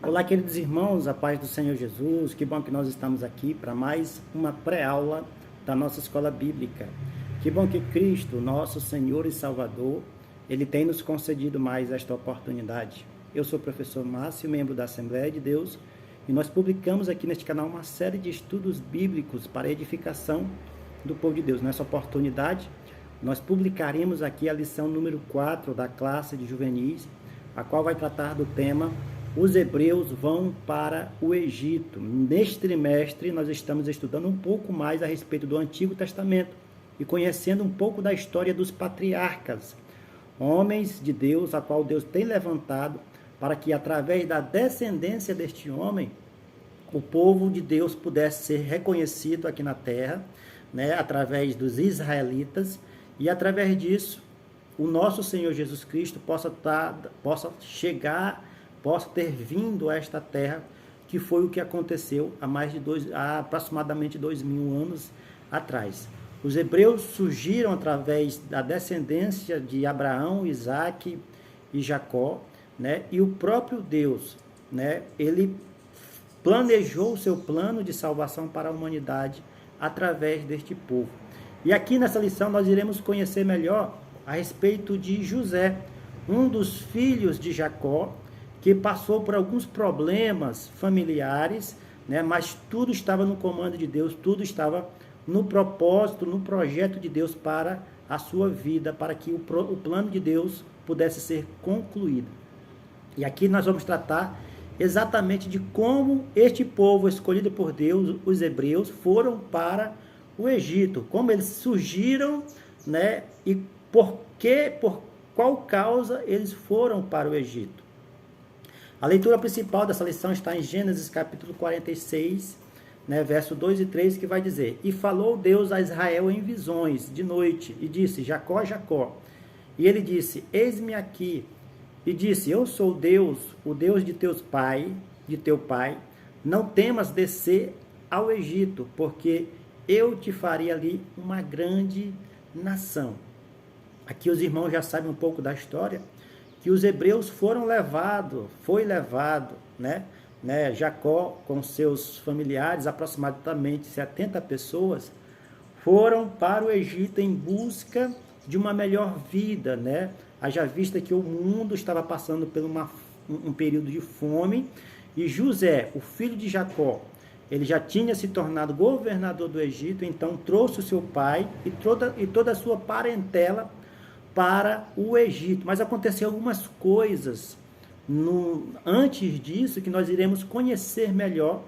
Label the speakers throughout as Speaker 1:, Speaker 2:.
Speaker 1: Olá, queridos irmãos, a paz do Senhor Jesus. Que bom que nós estamos aqui para mais uma pré-aula da nossa escola bíblica. Que bom que Cristo, nosso Senhor e Salvador, Ele tem nos concedido mais esta oportunidade. Eu sou o professor Márcio, membro da Assembleia de Deus, e nós publicamos aqui neste canal uma série de estudos bíblicos para a edificação do povo de Deus. Nessa oportunidade, nós publicaremos aqui a lição número 4 da classe de juvenis, a qual vai tratar do tema Os Hebreus vão para o Egito. Neste trimestre, nós estamos estudando um pouco mais a respeito do Antigo Testamento e conhecendo um pouco da história dos patriarcas, homens de Deus, a qual Deus tem levantado para que, através da descendência deste homem, o povo de Deus pudesse ser reconhecido aqui na terra, através dos israelitas, e através disso, o nosso Senhor Jesus Cristo possa ter vindo a esta terra, que foi o que aconteceu há aproximadamente 2000 anos atrás. Os hebreus surgiram através da descendência de Abraão, Isaque e Jacó, e o próprio Deus, ele planejou o seu plano de salvação para a humanidade através deste povo. E aqui nessa lição nós iremos conhecer melhor a respeito de José, um dos filhos de Jacó, que passou por alguns problemas familiares, mas tudo estava no comando de Deus, tudo estava no propósito, no projeto de Deus para a sua vida, para que o plano de Deus pudesse ser concluído. E aqui nós vamos tratar exatamente de como este povo escolhido por Deus, os hebreus, foram para o Egito, como eles surgiram, e por qual causa eles foram para o Egito. A leitura principal dessa lição está em Gênesis capítulo 46, verso 2 e 3, que vai dizer: E falou Deus a Israel em visões de noite, e disse: Jacó, Jacó. E ele disse: Eis-me aqui. E disse: Eu sou Deus, o Deus de teu pai. Não temas descer ao Egito, porque eu te farei ali uma grande nação. Aqui os irmãos já sabem um pouco da história, que os hebreus foi levado, Jacó com seus familiares, aproximadamente 70 pessoas, foram para o Egito em busca de uma melhor vida, Haja vista que o mundo estava passando por um período de fome, e José, o filho de Jacó, ele já tinha se tornado governador do Egito, então trouxe o seu pai e toda a sua parentela para o Egito. Mas aconteceu algumas coisas antes disso que nós iremos conhecer melhor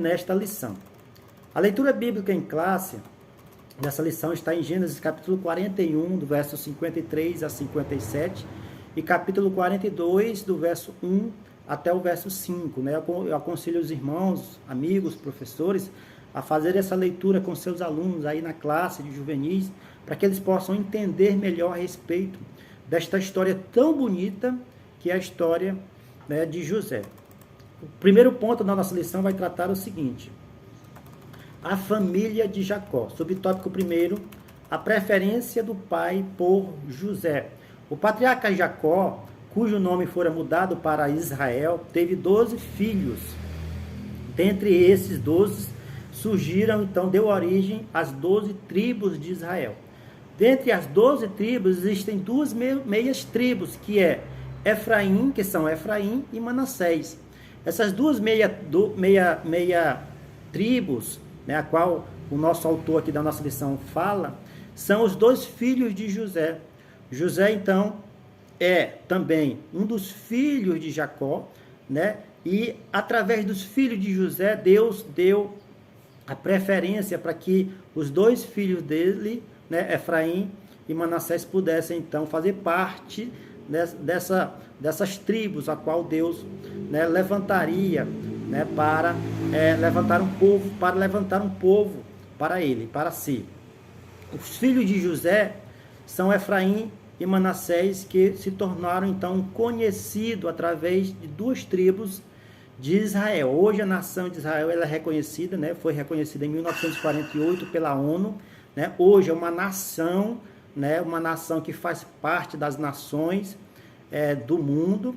Speaker 1: nesta lição. A leitura bíblica em classe dessa lição está em Gênesis capítulo 41, do verso 53 a 57, e capítulo 42, do verso 1 até o verso 5. Eu aconselho os irmãos, amigos, professores, a fazer essa leitura com seus alunos aí na classe de juvenis, para que eles possam entender melhor a respeito desta história tão bonita que é a história de José. O primeiro ponto da nossa lição vai tratar o seguinte: a família de Jacó. Subtópico primeiro, a preferência do pai por José. O patriarca Jacó, cujo nome fora mudado para Israel, teve 12 filhos. Dentre esses 12, deu origem às 12 tribos de Israel. Dentre as 12 tribos, existem duas meias tribos, que é Efraim, que são Efraim e Manassés. Essas duas meia tribos, a qual o nosso autor aqui da nossa lição fala, são os dois filhos de José. José, então, é também um dos filhos de Jacó, e através dos filhos de José, Deus deu a preferência para que os dois filhos dele, Efraim e Manassés, pudessem então fazer parte dessas tribos, a qual Deus levantaria para levantar um povo para ele, para si. Os filhos de José são Efraim e Manassés, que se tornaram então conhecidos através de duas tribos de Israel. Hoje a nação de Israel ela é reconhecida, foi reconhecida em 1948 pela ONU. Hoje é uma nação que faz parte das nações do mundo,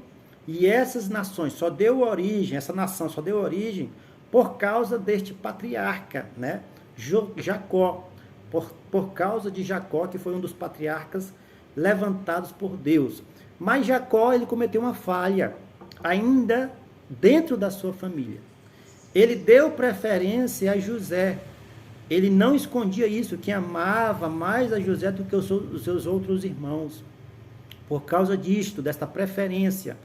Speaker 1: E essas nações só deu origem, essa nação só deu origem por causa deste patriarca, né? Jacó, por causa de Jacó, que foi um dos patriarcas levantados por Deus. Mas Jacó, ele cometeu uma falha, ainda dentro da sua família. Ele deu preferência a José. Ele não escondia isso, que amava mais a José do que os seus outros irmãos. Por causa disto, desta preferência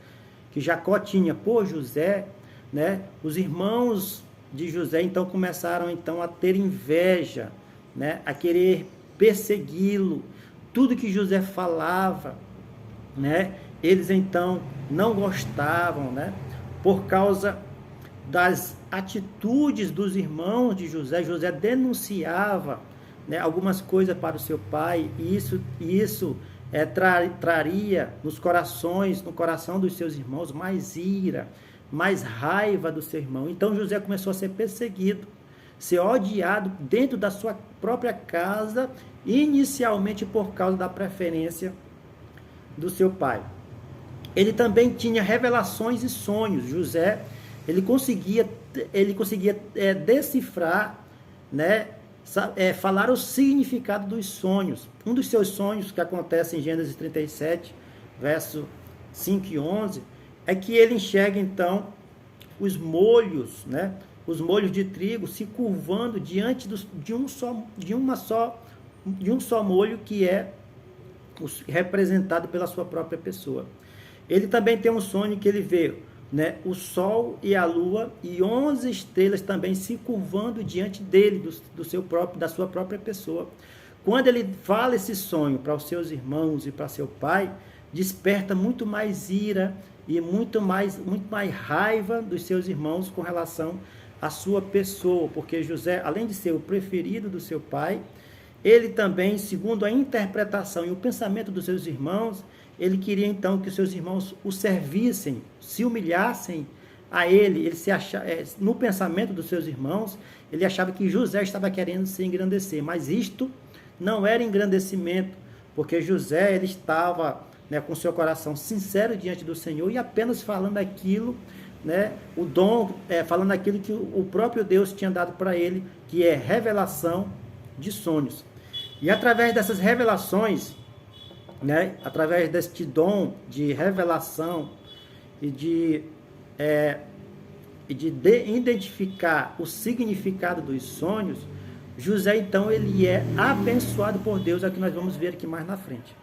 Speaker 1: que Jacó tinha por José, né, os irmãos de José então começaram então a ter inveja, né, a querer persegui-lo. Tudo que José falava, né, eles então não gostavam, né, por causa das atitudes dos irmãos de José. José denunciava, né, algumas coisas para o seu pai, e isso traria no coração dos seus irmãos, mais ira, mais raiva do seu irmão. Então José começou a ser perseguido, ser odiado dentro da sua própria casa, inicialmente por causa da preferência do seu pai. Ele também tinha revelações e sonhos. José, ele conseguia decifrar, né, falar o significado dos sonhos. Um dos seus sonhos, que acontece em Gênesis 37, verso 5 e 11, é que ele enxerga então os molhos, né, os molhos de trigo se curvando diante de um só molho, que é representado pela sua própria pessoa. Ele também tem um sonho que ele vê, né, o sol e a lua e 11 estrelas também se curvando diante dele, da sua própria pessoa. Quando ele fala esse sonho para os seus irmãos e para seu pai, desperta muito mais ira e muito mais raiva dos seus irmãos com relação à sua pessoa, porque José, além de ser o preferido do seu pai, ele também, segundo a interpretação e o pensamento dos seus irmãos, ele queria então que os seus irmãos o servissem, se humilhassem a ele. Ele no pensamento dos seus irmãos, ele achava que José estava querendo se engrandecer, mas isto não era engrandecimento, porque José, ele estava, né, com seu coração sincero diante do Senhor e apenas falando aquilo, né, falando aquilo que o próprio Deus tinha dado para ele, que é revelação de sonhos. E através dessas revelações, né, através deste dom de revelação e de identificar o significado dos sonhos, José então ele é abençoado por Deus, é o que nós vamos ver aqui mais na frente.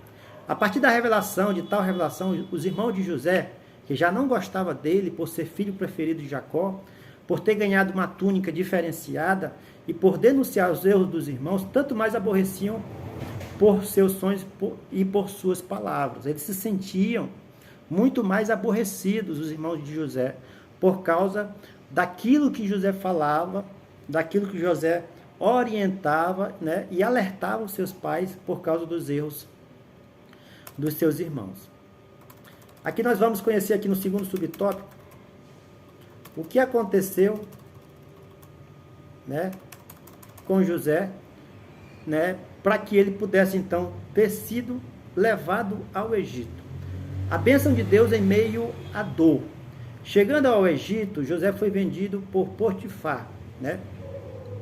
Speaker 1: A partir de tal revelação, os irmãos de José, que já não gostavam dele por ser filho preferido de Jacó, por ter ganhado uma túnica diferenciada e por denunciar os erros dos irmãos, tanto mais aborreciam por seus sonhos e por suas palavras. Eles se sentiam muito mais aborrecidos, os irmãos de José, por causa daquilo que José falava, daquilo que José orientava, né, e alertava os seus pais por causa dos erros dos seus irmãos. Aqui nós vamos conhecer aqui no segundo subtópico o que aconteceu, né, com José, né, para que ele pudesse então ter sido levado ao Egito. A bênção de Deus em meio à dor. Chegando ao Egito, José foi vendido por Potifar, né?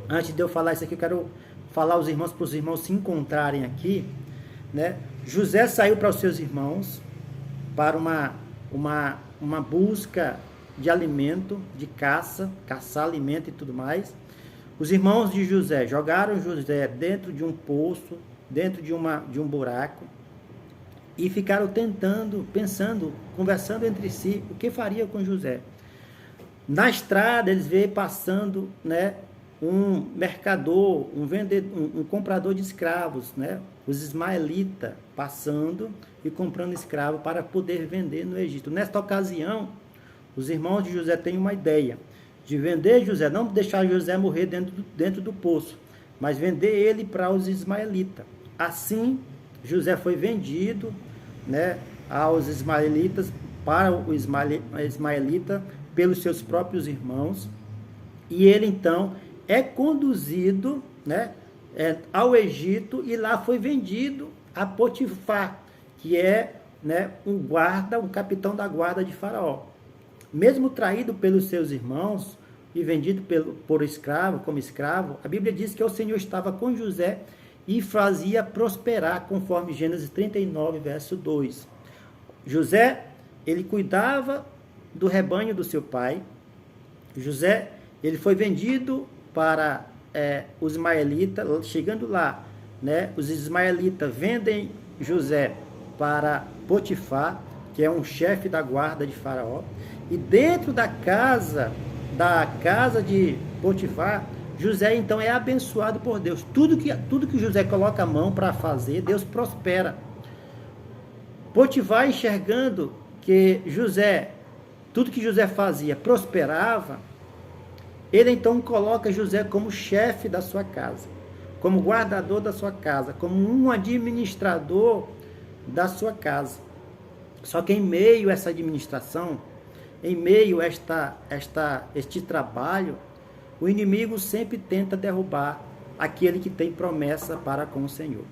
Speaker 1: Antes de eu falar isso aqui, eu quero falar aos irmãos, para os irmãos se encontrarem aqui, né? José saiu para os seus irmãos para uma busca de alimento, de caçar alimento e tudo mais. Os irmãos de José jogaram José dentro de um poço, dentro de um buraco, e ficaram pensando, conversando entre si, o que faria com José. Na estrada, eles veem passando, né, um mercador, um comprador de escravos, né, os ismaelitas, passando e comprando escravo para poder vender no Egito. Nesta ocasião, os irmãos de José têm uma ideia de vender José, não deixar José morrer dentro do poço, mas vender ele para os ismaelitas. Assim, José foi vendido, né, aos ismaelitas, para o ismaelita, pelos seus próprios irmãos, e ele então é conduzido, né, ao Egito, e lá foi vendido a Potifar, que é né, um guarda, um capitão da guarda de Faraó. Mesmo traído pelos seus irmãos e vendido por escravo, como escravo, a Bíblia diz que o Senhor estava com José e fazia prosperar, conforme Gênesis 39, verso 2. José, ele cuidava do rebanho do seu pai. José, ele foi vendido para os ismaelitas. Chegando lá, né, os ismaelitas vendem José para Potifar, que é um chefe da guarda de Faraó. E dentro da casa de Potifar, José então é abençoado por Deus. Tudo que José coloca a mão para fazer, Deus prospera. Potifar, enxergando que tudo que José fazia prosperava, ele então coloca José como chefe da sua casa, como guardador da sua casa, como um administrador da sua casa. Só que em meio a essa administração, em meio a este trabalho, o inimigo sempre tenta derrubar aquele que tem promessa para com o Senhor.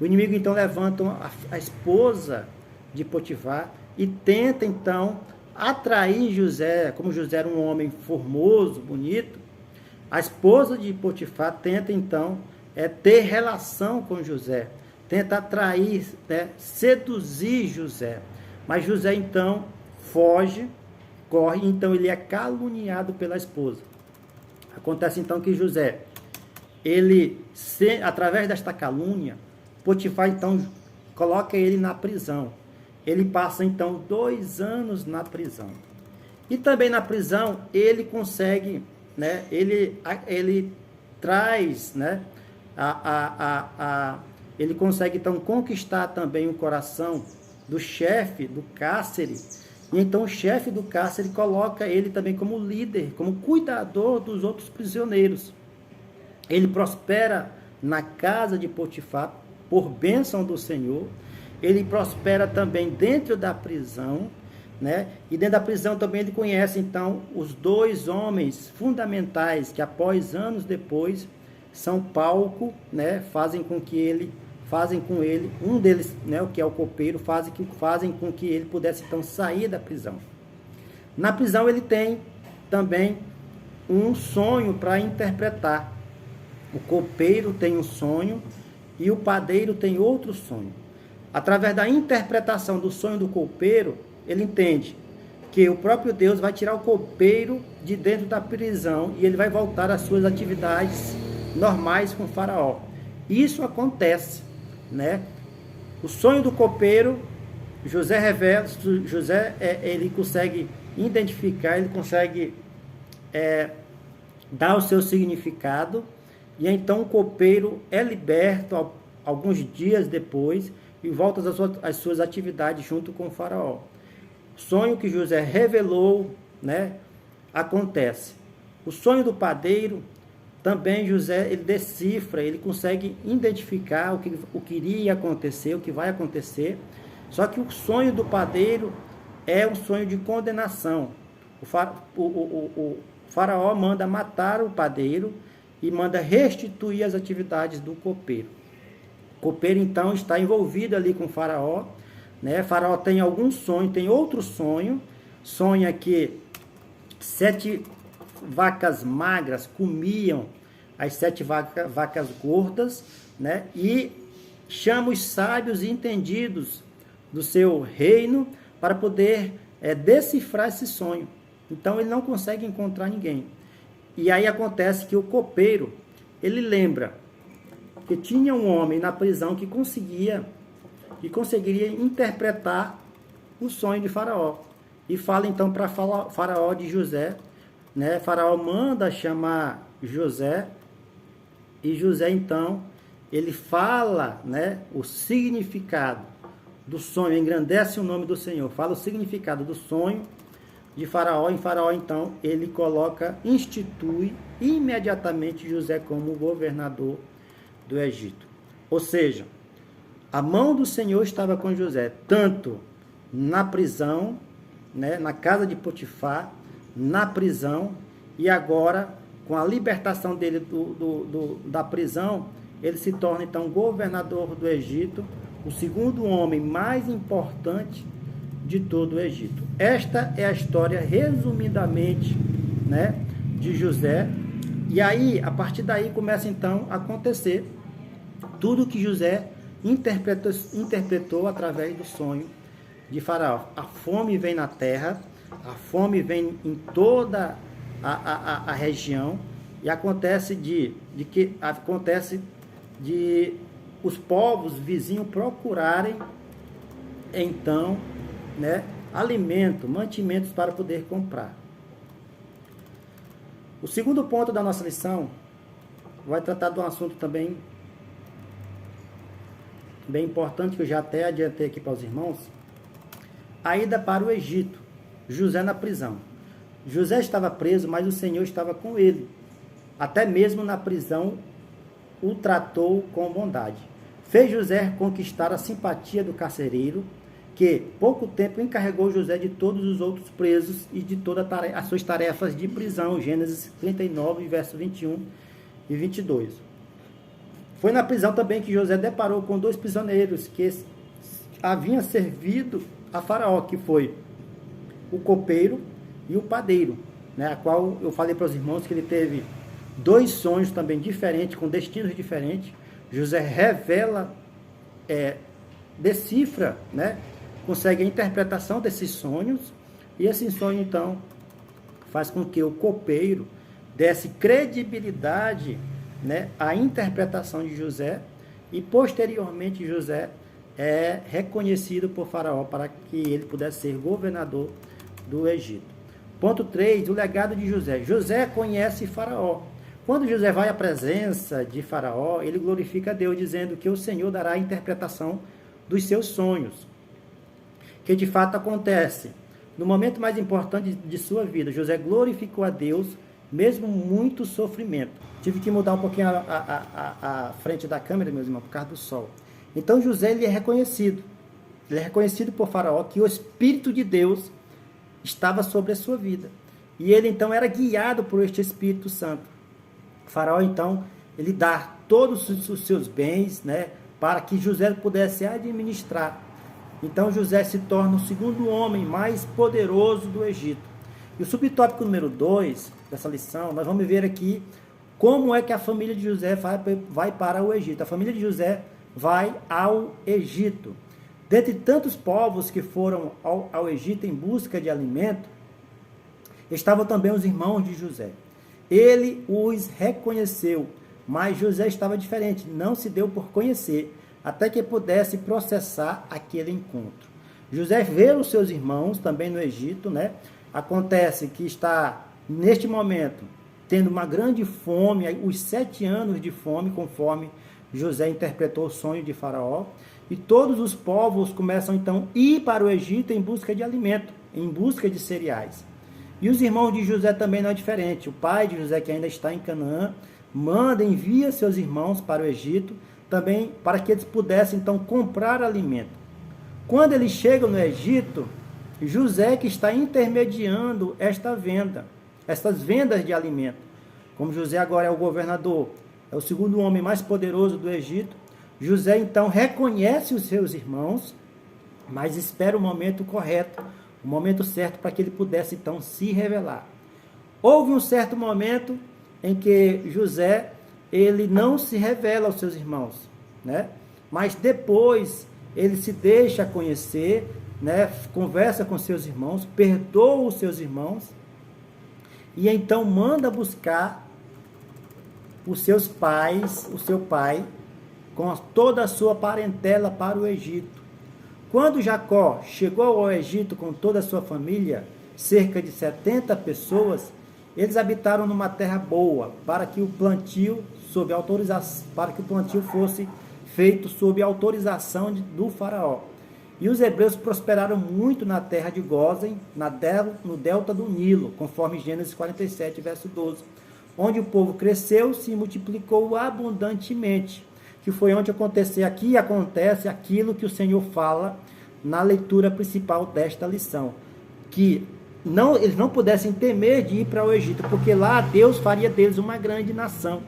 Speaker 1: O inimigo então levanta a esposa de Potifar e tenta então atrair José. Como José era um homem formoso, bonito, a esposa de Potifar tenta então ter relação com José, tenta atrair, seduzir José. Mas José então foge, corre, então ele é caluniado pela esposa. Acontece então que José, através desta calúnia, Potifar então coloca ele na prisão. Ele passa então 2 anos na prisão. E também na prisão ele consegue, né, ele traz, né, ele consegue então conquistar também o coração do chefe do cárcere. E então o chefe do cárcere coloca ele também como líder, como cuidador dos outros prisioneiros. Ele prospera na casa de Potifar por bênção do Senhor. Ele prospera também dentro da prisão, né? E dentro da prisão também ele conhece então os 2 homens fundamentais que após anos depois são palco, né? Fazem com ele, um deles, né, o que é o copeiro, fazem com que ele pudesse então sair da prisão. Na prisão ele tem também um sonho para interpretar. O copeiro tem um sonho e o padeiro tem outro sonho. Através da interpretação do sonho do copeiro, ele entende que o próprio Deus vai tirar o copeiro de dentro da prisão e ele vai voltar às suas atividades normais com Faraó. Isso acontece, né? O sonho do copeiro, José revela, ele consegue identificar, ele consegue dar o seu significado, e então o copeiro é liberto alguns dias depois e volta às suas atividades junto com o Faraó. O sonho que José revelou, né, acontece. O sonho do padeiro, também José, ele decifra, ele consegue identificar o que iria acontecer, o que vai acontecer. Só que o sonho do padeiro é um sonho de condenação. O Faraó manda matar o padeiro e manda restituir as atividades do copeiro. O copeiro, então, está envolvido ali com o Faraó, né? Faraó tem algum sonho, tem outro sonho, sonha que 7 vacas magras comiam as 7 vacas gordas, né? E chama os sábios e entendidos do seu reino para poder decifrar esse sonho. Então ele não consegue encontrar ninguém. E aí acontece que o copeiro, ele lembra que tinha um homem na prisão que conseguiria interpretar o sonho de Faraó. E fala então para Faraó de José, né? Faraó manda chamar José, e José então, ele fala, né, o significado do sonho, engrandece o nome do Senhor, fala o significado do sonho de Faraó. Em Faraó então, ele institui imediatamente José como governador do Egito. Ou seja, a mão do Senhor estava com José, tanto na prisão, né, na casa de Potifar, na prisão, e agora, com a libertação dele da prisão, ele se torna então governador do Egito, o segundo homem mais importante de todo o Egito. Esta é a história, resumidamente, né, de José. E aí, a partir daí, começa então a acontecer tudo que José interpretou através do sonho de Faraó. A fome vem na terra, a fome vem em toda a região, e acontece de os povos vizinhos procurarem então, né, alimento, mantimentos para poder comprar. O segundo ponto da nossa lição vai tratar de um assunto também bem importante, que eu já até adiantei aqui para os irmãos: a ida para o Egito. José na prisão. José estava preso, mas o Senhor estava com ele. Até mesmo na prisão o tratou com bondade. Fez José conquistar a simpatia do carcereiro, que pouco tempo encarregou José de todos os outros presos e de todas as suas tarefas de prisão. Gênesis 39, versos 21 e 22. Foi na prisão também que José deparou com dois prisioneiros que haviam servido a Faraó, que foi o copeiro e o padeiro, né, a qual eu falei para os irmãos que ele teve dois sonhos também diferentes, com destinos diferentes. José revela, decifra, né, consegue a interpretação desses sonhos, e esse sonho então faz com que o copeiro desse credibilidade, né, à interpretação de José, e posteriormente José é reconhecido por Faraó para que ele pudesse ser governador do Egito. Ponto 3, o legado de José. José conhece Faraó. Quando José vai à presença de Faraó, ele glorifica a Deus, dizendo que o Senhor dará a interpretação dos seus sonhos, que de fato acontece no momento mais importante de sua vida. José glorificou a Deus, mesmo muito sofrimento. Tive que mudar um pouquinho a frente da câmera, meus irmãos, por causa do sol. Então José, ele é reconhecido por Faraó, que o Espírito de Deus estava sobre a sua vida, e ele então era guiado por este Espírito Santo. Faraó então, ele dá todos os seus bens, né, para que José pudesse administrar. Então José se torna o segundo homem mais poderoso do Egito. E o subtópico número 2 dessa lição, nós vamos ver aqui como é que a família de José vai para o Egito. A família de José vai ao Egito. Dentre tantos povos que foram ao Egito em busca de alimento, estavam também os irmãos de José. Ele os reconheceu, mas José estava diferente, não se deu por conhecer, até que pudesse processar aquele encontro. José vê os seus irmãos também no Egito, né? Acontece que está, neste momento, tendo uma grande fome, os 7 anos de fome, conforme José interpretou o sonho de Faraó, e todos os povos começam então a ir para o Egito em busca de alimento, em busca de cereais. E os irmãos de José também não é diferente. O pai de José, que ainda está em Canaã, envia seus irmãos para o Egito, também para que eles pudessem então comprar alimento. Quando eles chegam no Egito, José que está intermediando estas vendas de alimento. Como José agora é o governador, é o segundo homem mais poderoso do Egito, José então reconhece os seus irmãos, mas espera o momento correto, o momento certo para que ele pudesse então se revelar. Houve um certo momento em que José, ele não se revela aos seus irmãos, né? Mas depois ele se deixa conhecer, né? Conversa com seus irmãos, perdoa os seus irmãos, e então manda buscar os seus pais, o seu pai, com toda a sua parentela para o Egito. Quando Jacó chegou ao Egito com toda a sua família, cerca de 70 pessoas, eles habitaram numa terra boa, para que o plantio fosse feito sob autorização do faraó. E os hebreus prosperaram muito na terra de Gósen, no delta do Nilo, conforme Gênesis 47, verso 12, onde o povo cresceu, se multiplicou abundantemente, que foi onde acontece aquilo que o Senhor fala na leitura principal desta lição, que eles não pudessem temer de ir para o Egito, porque lá Deus faria deles uma grande nação.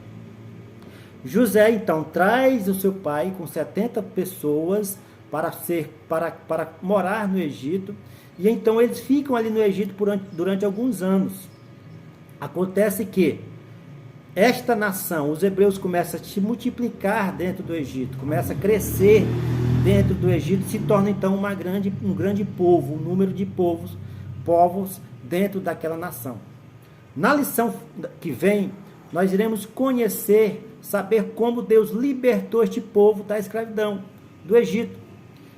Speaker 1: José, então, traz o seu pai com 70 pessoas para morar no Egito, e então eles ficam ali no Egito durante alguns anos. Acontece que esta nação, os hebreus, começam a se multiplicar dentro do Egito, começa a crescer dentro do Egito, se torna então um grande povo, um número de povos dentro daquela nação. Na lição que vem, nós iremos saber como Deus libertou este povo da escravidão, do Egito.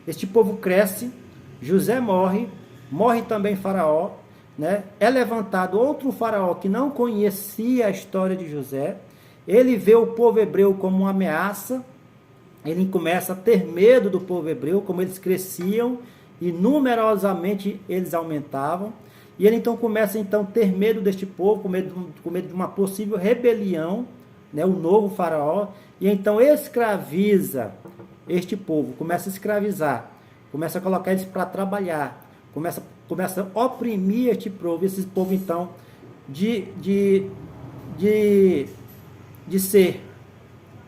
Speaker 1: Este povo cresce, José morre também Faraó, né? É levantado outro faraó que não conhecia a história de José, ele vê o povo hebreu como uma ameaça, ele começa a ter medo do povo hebreu, como eles cresciam e numerosamente eles aumentavam, e ele então começa a ter medo deste povo, com medo de uma possível rebelião, né? O novo faraó, e então escraviza este povo, começa a escravizar, começa a colocar eles para trabalhar, começa a oprimir este povo, esse povo então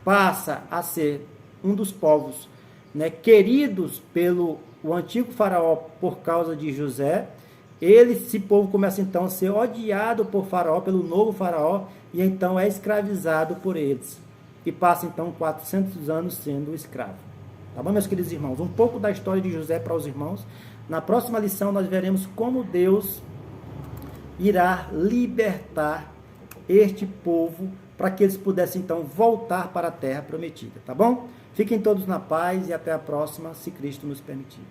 Speaker 1: passa a ser um dos povos, né, queridos pelo o antigo faraó por causa de José. Esse povo começa então a ser odiado por faraó, pelo novo faraó, e então é escravizado por eles. E passa então 400 anos sendo escravo. Tá bom, meus queridos irmãos? Um pouco da história de José para os irmãos. Na próxima lição nós veremos como Deus irá libertar este povo para que eles pudessem então voltar para a terra prometida, tá bom? Fiquem todos na paz e até a próxima, se Cristo nos permitir.